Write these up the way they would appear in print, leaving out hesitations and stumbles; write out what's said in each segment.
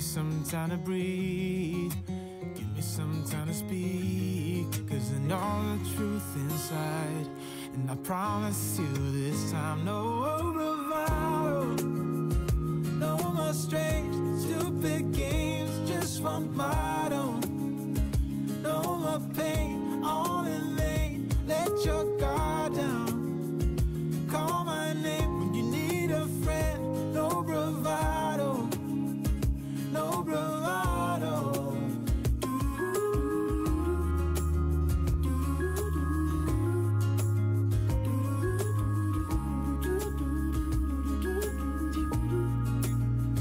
me some time to breathe. Give me some time to speak, 'cause I know the truth inside. And I promise you this time, no bravado, no more strange, stupid games, just one motto. No more pain, all in vain, let your guard down. Call my name when you need a friend, no bravado, no bravado.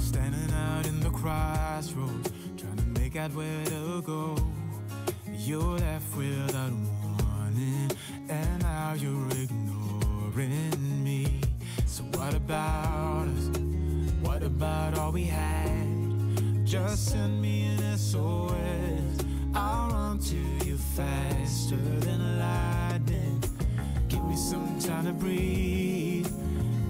Standing out in the crossroads, trying to make out where to go. You're left without warning, and now you're ignoring me. So what about us? What about all we had? Just send me an SOS, I'll run to you faster than lightning. Give me some time to breathe,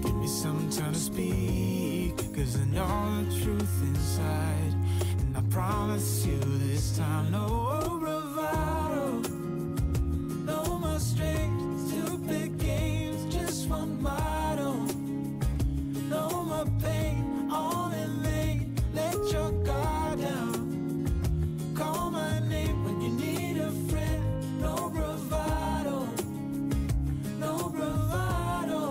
give me some time to speak, 'cause I know the truth inside. And I promise you this time, no bravado, no more strange, stupid games, just one motto. No more pain, all in vain, let your guard down. Call my name when you need a friend, no bravado, no bravado.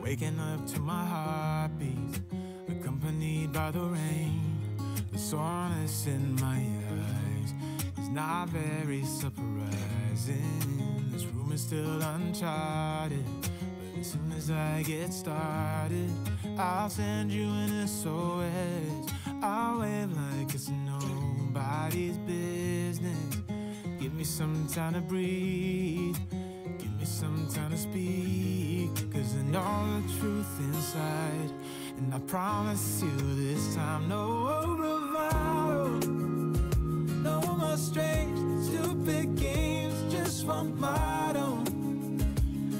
Waking up to my heartbeats, accompanied by the rain. The soreness in my eyes is not very surprising. This room is still uncharted, but as soon as I get started, I'll send you an SOS. I'll wave like it's nobody's business. Give me some time to breathe, give me some time to speak, 'cause I know the truth inside. And I promise you this time, no bravado, no more strange, stupid games, just one motto.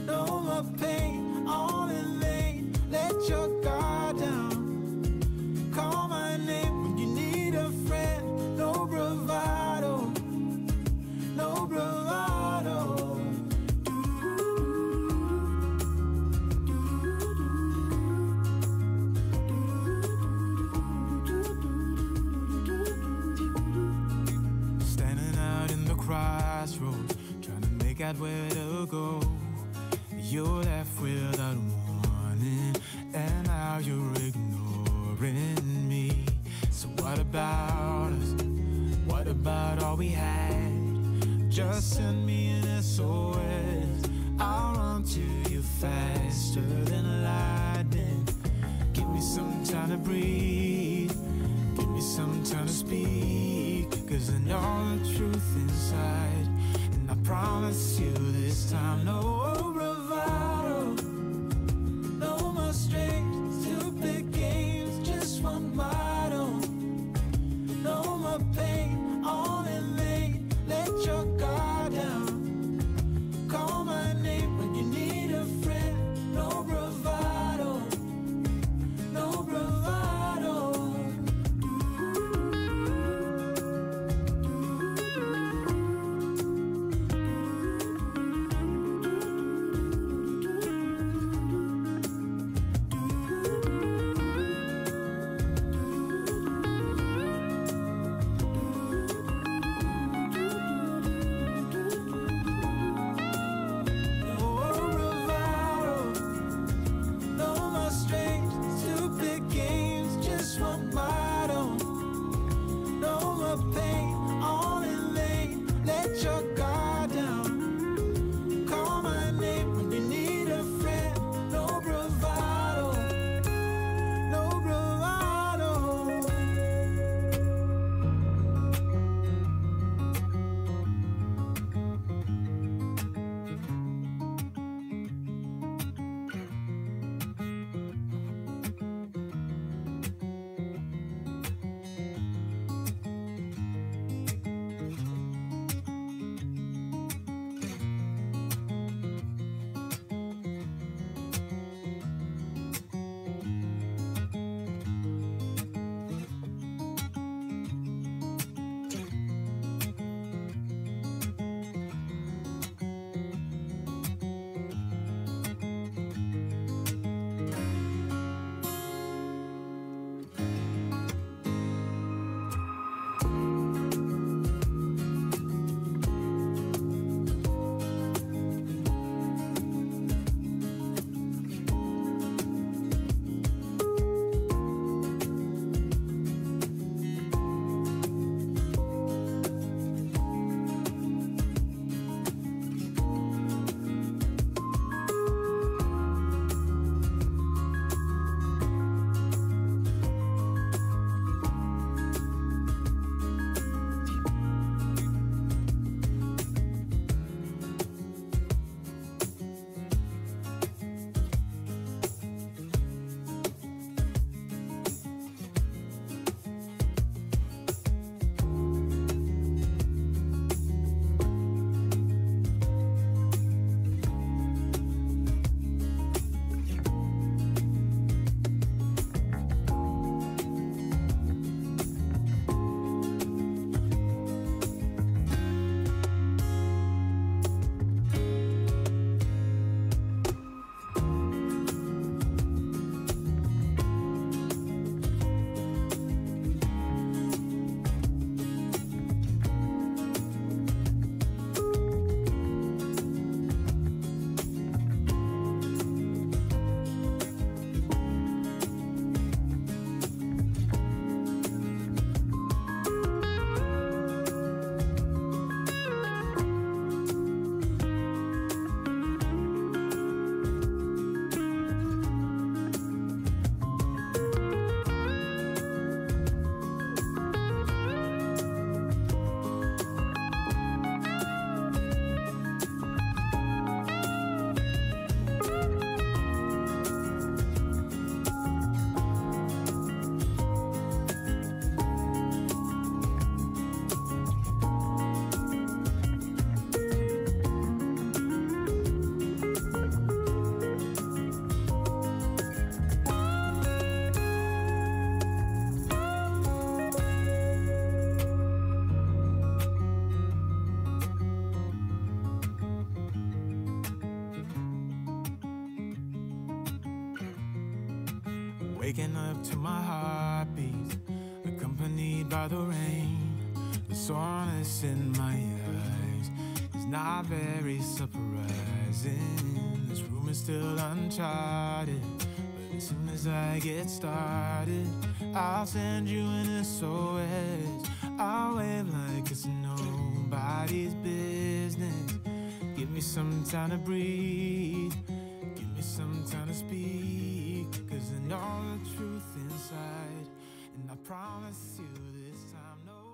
No more pain, all in vain, let your guard down. Call my name when you need a friend, no bravado, no bravado. Crossroads, trying to make out where to go. You're left without warning, and now you're ignoring me. So what about us? What about all we had? Just send me an SOS. I'll run to you faster than lightning. Give me some time to breathe, give me some time to speak, 'cause I know the truth inside. And I promise you this time, no bravado, no more strange, stupid games, just one motto. No more pain, all in vain, let your guard down. Call my name when you need a friend, no bravado, no bravado. Waking up to my heartbeat, accompanied by the rain. The soreness in my eyes is not very surprising. This room is still uncharted, but as soon as I get started, I'll send you an SOS. I'll wave like it's nobody's business. Give me some time to breathe, give me some time to speak, 'cause I know the truth inside, and I promise you this time no